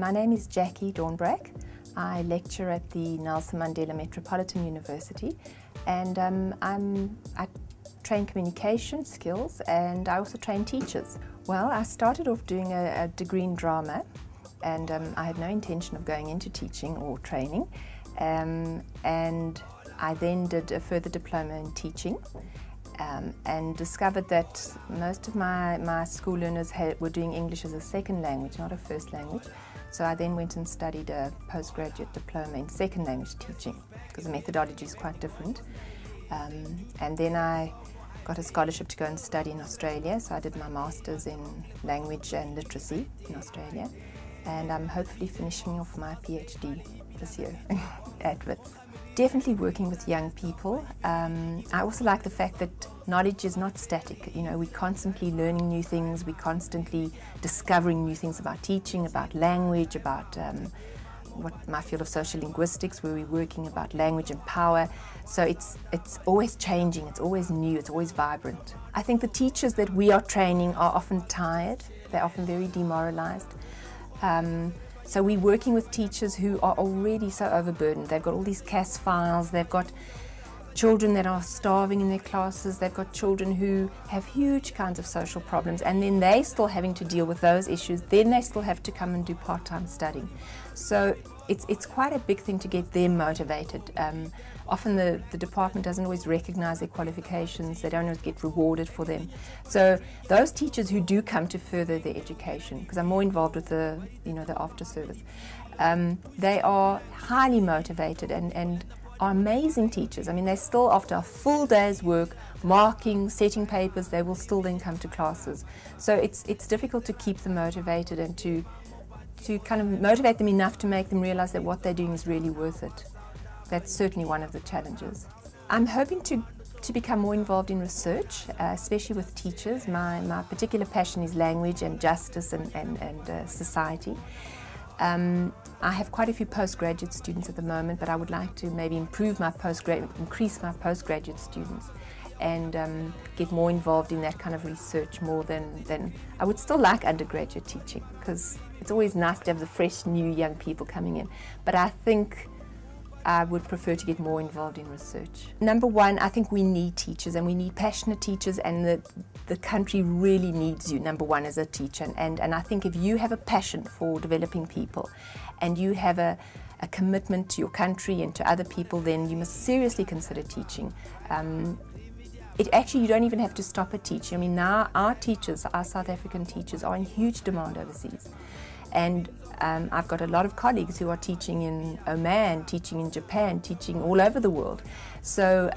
My name is Jackie Dornbrack. I lecture at the Nelson Mandela Metropolitan University, and I train communication skills, and I also train teachers. Well, I started off doing a degree in drama, and I had no intention of going into teaching or training, and I then did a further diploma in teaching. And discovered that most of my school learners were doing English as a second language, not a first language. So I then went and studied a postgraduate diploma in second language teaching, because the methodology is quite different. And then I got a scholarship to go and study in Australia, so I did my master's in language and literacy in Australia. And I'm hopefully finishing off my PhD this year at Wits. Definitely working with young people. I also like the fact that knowledge is not static. You know, we're constantly learning new things, we're constantly discovering new things about teaching, about language, about what my field of social linguistics, where we're working about language and power. So it's always changing, it's always new, it's always vibrant. I think the teachers that we are training are often tired, they're often very demoralized. So we're working with teachers who are already so overburdened. They've got all these CAS files, they've got children that are starving in their classes, they've got children who have huge kinds of social problems, and then they're still having to deal with those issues. Then they still have to come and do part-time studying. So it's quite a big thing to get them motivated. Often the department doesn't always recognize their qualifications, they don't always get rewarded for them. So those teachers who do come to further their education, because I'm more involved with the after service, they are highly motivated and are amazing teachers. I mean, they still, after a full day's work, marking, setting papers, they will still then come to classes. So it's difficult to keep them motivated and to kind of motivate them enough to make them realize that what they're doing is really worth it. That's certainly one of the challenges. I'm hoping to become more involved in research, especially with teachers. My particular passion is language and justice and society. I have quite a few postgraduate students at the moment, but I would like to maybe increase my postgraduate students and get more involved in that kind of research more than I would still like undergraduate teaching, because it's always nice to have the fresh, new, young people coming in. But I think I would prefer to get more involved in research. Number one, I think we need teachers, and we need passionate teachers, and the country really needs you, number one, as a teacher. And I think if you have a passion for developing people and you have a commitment to your country and to other people, then you must seriously consider teaching. Actually, you don't even have to stop at teaching. I mean, now our teachers, our South African teachers, are in huge demand overseas. And I've got a lot of colleagues who are teaching in Oman, teaching in Japan, teaching all over the world. So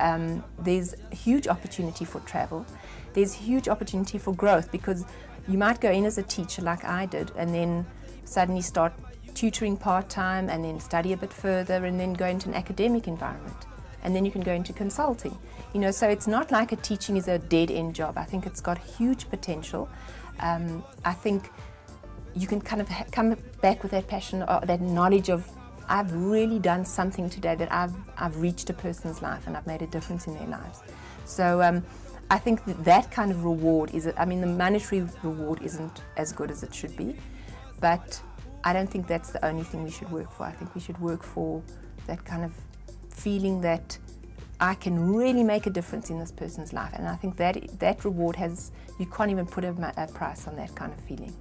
there's huge opportunity for travel. There's huge opportunity for growth, because you might go in as a teacher like I did and then suddenly start tutoring part-time and then study a bit further and then go into an academic environment. And then you can go into consulting. You know, so it's not like teaching is a dead-end job. I think it's got huge potential. I think you can kind of come back with that passion, or that knowledge of, I've really done something today, that I've reached a person's life and I've made a difference in their lives. So I think that kind of reward is, I mean, the monetary reward isn't as good as it should be, but I don't think that's the only thing we should work for. I think we should work for that kind of feeling that I can really make a difference in this person's life. And I think that reward you can't even put a price on that kind of feeling.